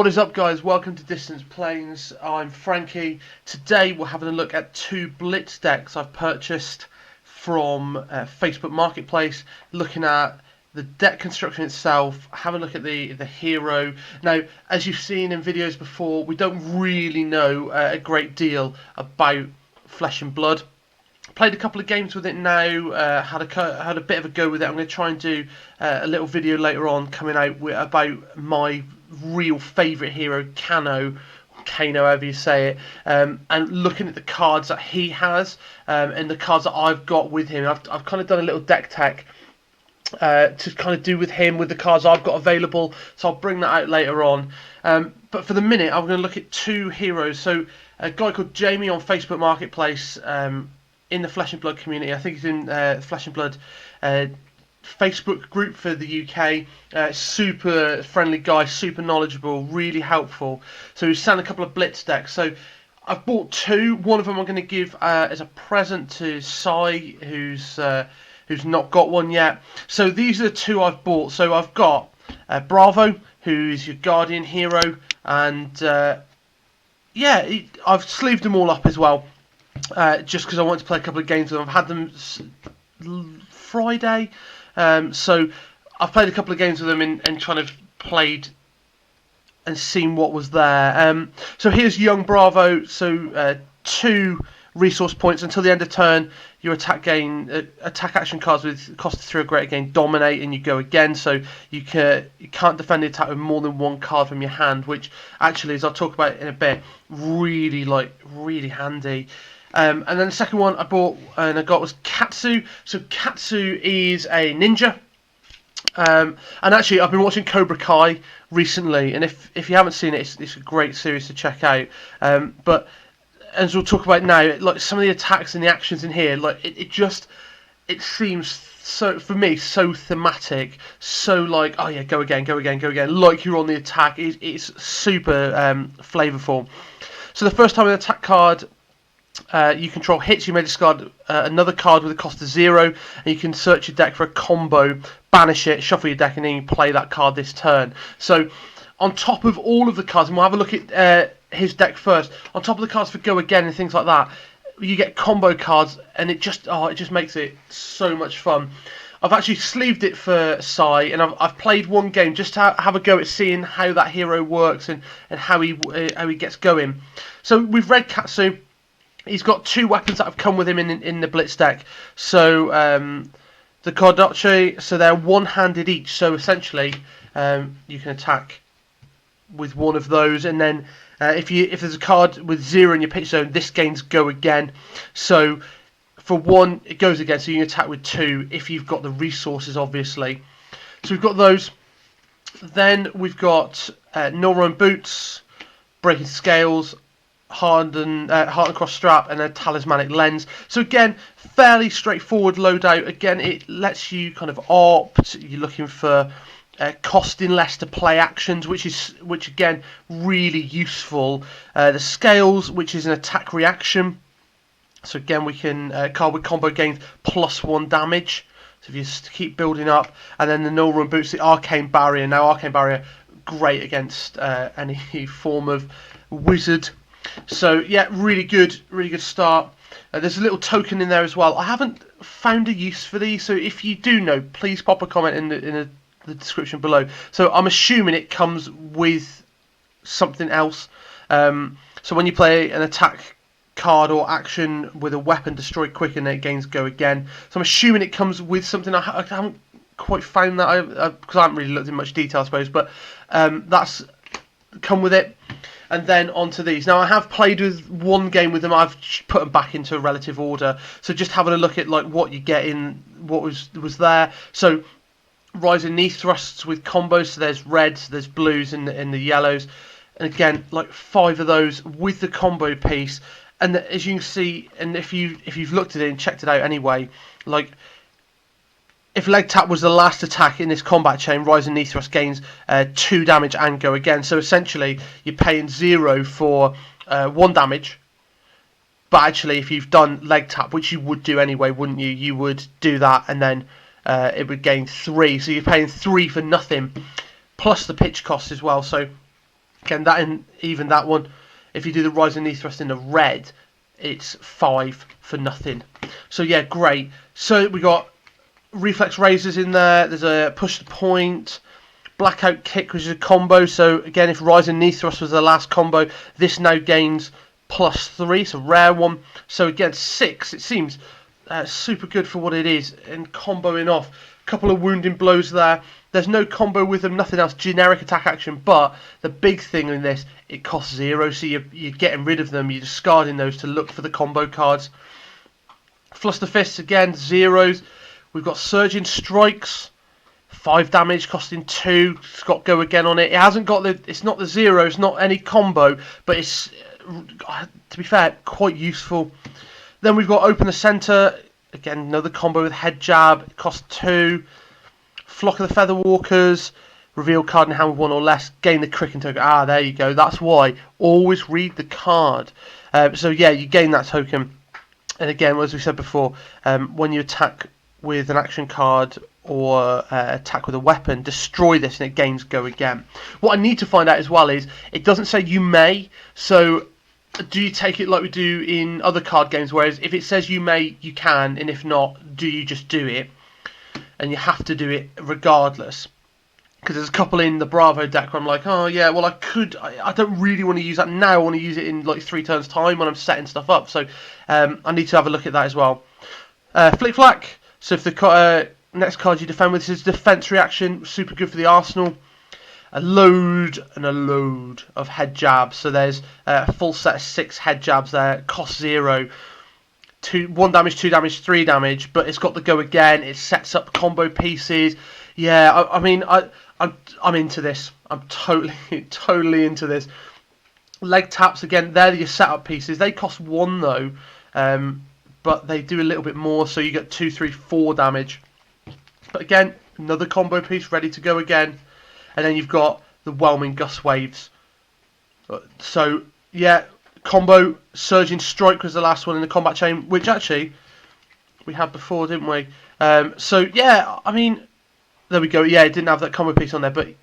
What is up, guys? Welcome to Distance Planes. I'm Frankie. Today we're having a look at two Blitz decks I've purchased from Facebook Marketplace, looking at the deck construction itself, have a look at the hero. Now, as you've seen in videos before, we don't really know a great deal about Flesh and Blood. Played a couple of games with it now, had a bit of a go with it. I'm going to try and do a little video later on coming out about my real favourite hero, Kano, however you say it, and looking at the cards that he has and the cards that I've got with him. I've kind of done a little deck tech to kind of do with him, with the cards I've got available, so I'll bring that out later on. But for the minute, I'm going to look at two heroes. So a guy called Jamie on Facebook Marketplace, in the Flesh and Blood community. I think he's in Flesh and Blood Facebook group for the UK. Super friendly guy, super knowledgeable, really helpful. So he's selling a couple of Blitz decks. So I've bought two. One of them I'm going to give as a present to Sai, who's not got one yet. So these are the two I've bought. So I've got Bravo, who's your Guardian hero, and yeah, I've sleeved them all up as well. Just because I want to play a couple of games with them. I've had them Friday, so I've played a couple of games with them and kind of played and seen what was there. So here's young Bravo. So 2 resource points until the end of turn. Your attack action cards with cost of 3 or greater gain dominate, and you go again. So you can't defend the attack with more than 1 card from your hand, which actually, as I'll talk about in a bit, really handy. And then the second one I bought and I got was Katsu. So Katsu is a ninja. And actually, I've been watching Cobra Kai recently, and if you haven't seen it, it's a great series to check out. But as we'll talk about now, like some of the attacks and the actions in here, like it seems so, for me, so thematic, so like, oh yeah, go again, like you're on the attack. It's super flavourful. So the first time an attack card you control hits, you may discard another card with a cost of 0, and you can search your deck for a combo, banish it, shuffle your deck, and then you play that card this turn. So on top of all of the cards, and we'll have a look at his deck first, on top of the cards for go again and things like that, you get combo cards, and it just makes it so much fun. I've actually sleeved it for Sai, and I've played one game just to have a go at seeing how that hero works and how he gets going. So we've read Katsu. He's got 2 weapons that have come with him in the Blitz deck. So the Kordachi, so they're one-handed each. So essentially, you can attack with one of those, and then if there's a card with 0 in your pitch zone, this gains go again. So for 1, it goes again. So you can attack with 2 if you've got the resources, obviously. So we've got those. Then we've got Norrøn Boots, Breaking Scales, Heart and Cross Strap, and a Talismanic Lens. So again, fairly straightforward loadout. Again, it lets you kind of opt. You're looking for costing less to play actions, which again, really useful. The Scales, which is an attack reaction. So again, we can card with combo gains +1 damage. So if you just keep building up, and then the Norrøn Boots, the Arcane Barrier. Now, Arcane Barrier, great against any form of wizard. So yeah, really good start. There's a little token in there as well. I haven't found a use for these, so if you do know, please pop a comment in the description below. So I'm assuming it comes with something else. So when you play an attack card or action with a weapon, destroy quick, and it gains go again. So I'm assuming it comes with something. I haven't quite found that because I haven't really looked in much detail, I suppose. But that's come with it. And then onto these. Now I have played with one game with them. I've put them back into a relative order. So just having a look at like what you get in, what was there. So rising knee thrusts with combos. So there's reds, there's blues, and the yellows. And again, like 5 of those with the combo piece. And as you can see, and if you've looked at it and checked it out anyway, like, if leg tap was the last attack in this combat chain, Rising Knee Thrust gains 2 damage and go again. So essentially, you're paying 0 for 1 damage. But actually, if you've done leg tap, which you would do anyway, wouldn't you? You would do that, and then it would gain 3. So you're paying 3 for nothing, plus the pitch cost as well. So Again, that and even that one, if you do the rising knee thrust in the red, it's 5 for nothing. So yeah, great. So we got reflex razors in there. There's a push to point, blackout kick, which is a combo. So again, if rising knee thrust was the last combo, this now gains +3. It's a rare one. So again, 6. It seems super good for what it is, and comboing off. A couple of wounding blows there. There's no combo with them, nothing else, generic attack action, but the big thing in this, it costs 0, so you're getting rid of them, you're discarding those to look for the combo cards. Fluster Fists, again, 0s. We've got Surging Strikes, 5 damage, costing 2. It's got Go Again on it. It hasn't got the, it's not the 0, it's not any combo, but it's, to be fair, quite useful. Then we've got Open the Centre, again, another combo with Head Jab, it costs 2. Flock of the Feather Walkers, reveal card in hand with 1 or less, gain the Cricken token. Ah, there you go. That's why. Always read the card. So yeah, you gain that token. And again, as we said before, when you attack with an action card or attack with a weapon, destroy this and it gains Go Again. What I need to find out as well is, it doesn't say you may, so do you take it like we do in other card games, whereas if it says you may, you can, and if not, do you just do it? And you have to do it regardless, because there's a couple in the Bravo deck where I'm like, oh yeah, well I don't really want to use that now. I want to use it in like 3 turns time when I'm setting stuff up. So I need to have a look at that as well. Flick Flack. So if the next card you defend with, this is defense reaction, super good for the arsenal. A load and a load of head jabs. So there's a full set of 6 head jabs there. Cost 0. 1 damage, 2 damage, 3 damage, but it's got the Go Again. It sets up combo pieces. Yeah, I mean, I'm into this. I'm totally into this. Leg taps again. They're your setup pieces. They cost 1 though, but they do a little bit more. So you get 2, 3, 4 damage. But again, another combo piece ready to go again. And then you've got the Whelming Gust Waves. So yeah. Combo, Surging Strike was the last one in the combat chain, which actually we had before, didn't we? So yeah, I mean, there we go. Yeah, it didn't have that combo piece on there, but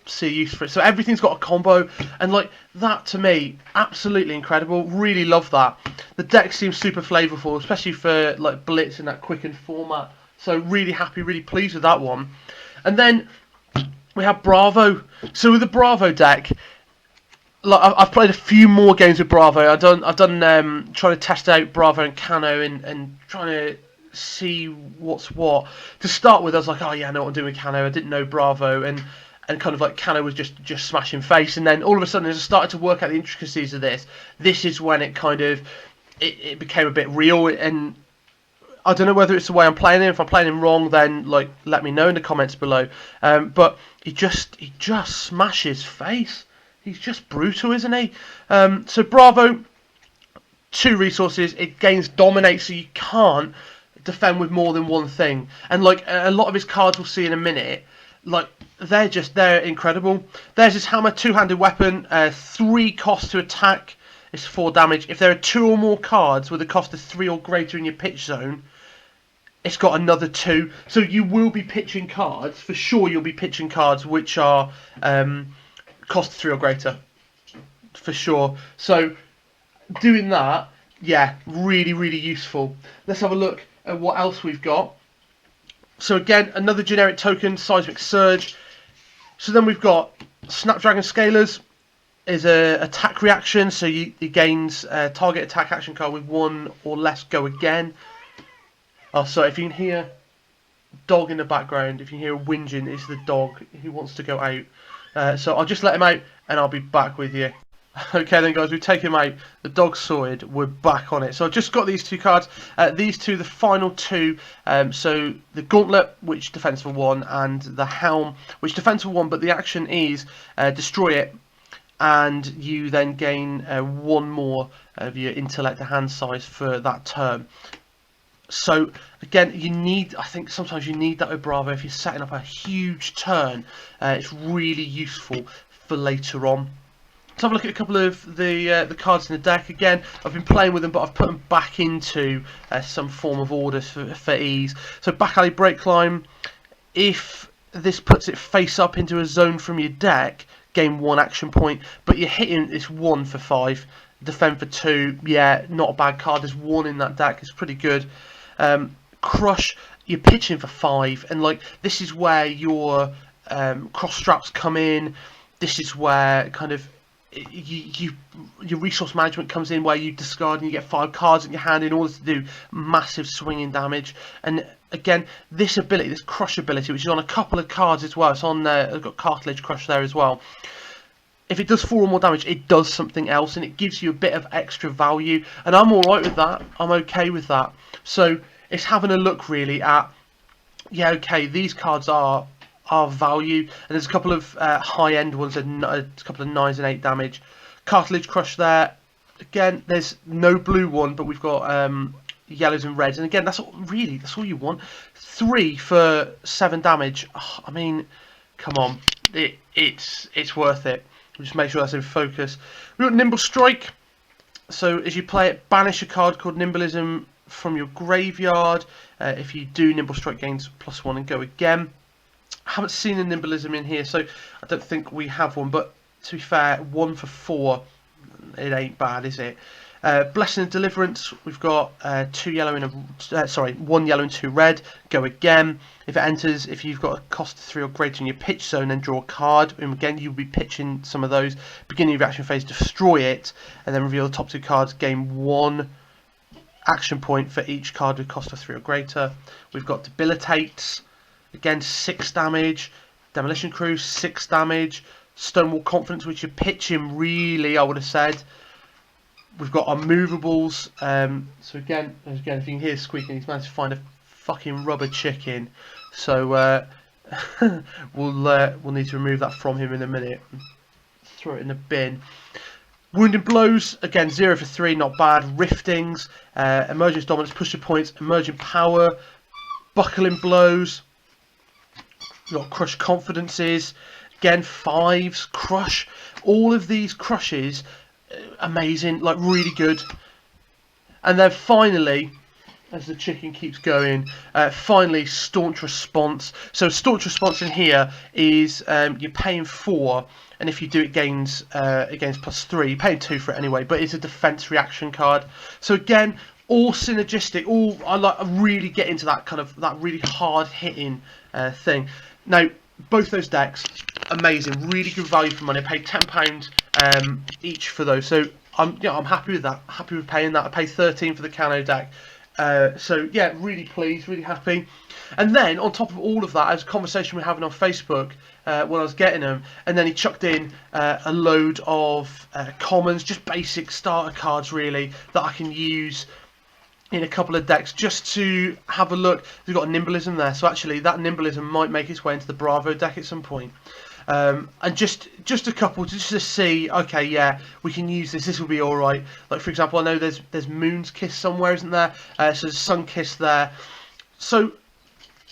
see use for it. So everything's got a combo, and like that to me, absolutely incredible. Really love that. The deck seems super flavorful, especially for like Blitz in that quickened format. So really happy, really pleased with that one. And then we have Bravo. So with the Bravo deck, like, I've played a few more games with Bravo. I've done trying to test out Bravo and Kano and trying to see what's what. To start with, I was like, oh yeah, I know what I'm doing with Kano. I didn't know Bravo, and kind of like Kano was just smashing face. And then all of a sudden, as I started to work out the intricacies of this is when it kind of it became a bit real. And I don't know whether it's the way I'm playing him. If I'm playing him wrong, then like let me know in the comments below. But he just smashes face. He's just brutal, isn't he? So Bravo, 2 resources. It gains Dominate, so you can't defend with more than 1 thing. And like a lot of his cards we'll see in a minute, like they're incredible. There's his hammer, 2-handed weapon, 3 cost to attack. It's 4 damage. If there are 2 or more cards with a cost of 3 or greater in your pitch zone, it's got another 2. So you will be pitching cards, for sure you'll be pitching cards which are cost 3 or greater, for sure. So doing that, yeah, really, really useful. Let's have a look at what else we've got. So again, another generic token, Seismic Surge. So then we've got Snapdragon Scalers is a attack reaction, so he gains target attack action card with 1 or less Go Again. Oh, so if you can hear dog in the background, if you hear whinging, it's the dog who wants to go out. So I'll just let him out and I'll be back with you. Okay then guys, we've taken him out, the dog's sorted, we're back on it. So I've just got these 2 cards, these 2, the final 2, so the Gauntlet, which defends for 1, and the Helm, which defends for 1, but the action is destroy it, and you then gain 1 more of your intellect to hand size for that turn. So again, I think sometimes you need that with Bravo if you're setting up a huge turn. It's really useful for later on. Let's have a look at a couple of the cards in the deck. Again, I've been playing with them, but I've put them back into some form of order for ease. So Back Alley Break Climb, if this puts it face up into a zone from your deck, gain 1 action point, but you're hitting this 1 for 5, defend for 2. Yeah, not a bad card. There's 1 in that deck. It's pretty good. Crush, you're pitching for 5, and like this is where your cross straps come in. This is where kind of your resource management comes in, where you discard and you get 5 cards in your hand in order to do massive swinging damage. And again, this ability, this crush ability, which is on a couple of cards as well, it's on there. I've got cartilage crush there as well. If it does 4 or more damage, it does something else, and it gives you a bit of extra value, and I'm alright with that. I'm okay with that. So it's having a look really at, yeah, okay, these cards are value, and there's a couple of high-end ones, and a couple of 9s and 8 damage. Cartilage crush there. Again, there's no blue one, but we've got yellows and reds, and again, that's all you want. 3 for 7 damage. Oh, I mean, come on, it's worth it. Just make sure that's in focus. We've got Nimble Strike. So as you play it, banish a card called Nimbleism from your graveyard. If you do, Nimble Strike gains +1 and go again. I haven't seen a Nimbleism in here, so I don't think we have one, but to be fair, 1 for 4, it ain't bad, is it? Blessing and Deliverance, we've got 2 yellow and 1 yellow and 2 red. Go again. If it enters, if you've got a cost of 3 or greater in your pitch zone, then draw a card. And again, you'll be pitching some of those. Beginning of your action phase, destroy it, and then reveal the top 2 cards. Gain 1 action point for each card with cost of 3 or greater. We've got Debilitates. Again, 6 damage. Demolition Crew, 6 damage. Stonewall Confidence, which you're pitching really, I would have said. We've got our movables. So again, if you can hear squeaking, he's managed to find a fucking rubber chicken. So we'll need to remove that from him in a minute. Throw it in the bin. Wounding Blows, again 0 for 3, not bad. Riftings, Emergence Dominance, push your points, Emerging Power, Buckling Blows. We've got Crush Confidences, again 5s, Crush. All of these crushes, amazing, like really good. And then finally, as the chicken keeps going, finally Staunch Response. So Staunch Response in here is you're paying 4, and if you do, it gains +3. You're paying 2 for it anyway, but it's a defense reaction card. So again, all synergistic. I really get into that kind of that really hard hitting thing. Now, both those decks, amazing, really good value for money. I paid £10 each for those, so I'm happy with that. Happy with paying that. I paid 13 for the Cano deck. So yeah, really pleased, really happy. And then on top of all of that, as a conversation we're having on Facebook when I was getting them, and then he chucked in a load of commons, just basic starter cards really that I can use in a couple of decks just to have a look. We've got a Nimbleism there, so actually that Nimbleism might make its way into the Bravo deck at some point. And just a couple just to see, okay, yeah, we can use this will be alright. Like for example, I know there's Moon's Kiss somewhere, isn't there? So there's Sun Kiss there. So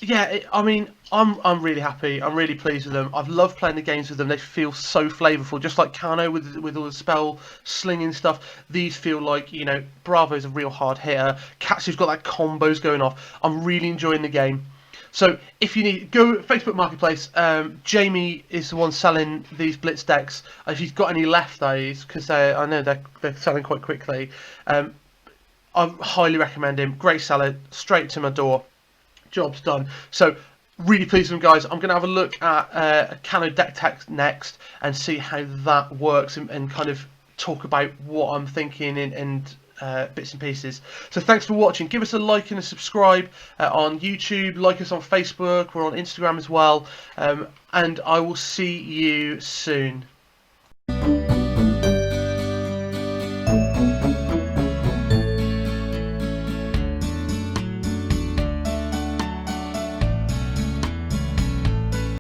yeah, I mean, I'm really happy. I'm really pleased with them. I've loved playing the games with them. They feel so flavourful, just like Kano with all the spell slinging stuff. These feel like, you know, Bravo's a real hard hitter. Katsu's got like combos going off. I'm really enjoying the game. So if you need, go Facebook Marketplace. Jamie is the one selling these Blitz decks. If he's got any left, those, because I know they're selling quite quickly. I highly recommend him. Great seller, straight to my door. Job's done. So really pleased with them, guys. I'm going to have a look at a Cano deck tech next and see how that works, and kind of talk about what I'm thinking and bits and pieces. So thanks for watching. Give us a like and a subscribe on YouTube. Like us on Facebook. We're on Instagram as well. And I will see you soon.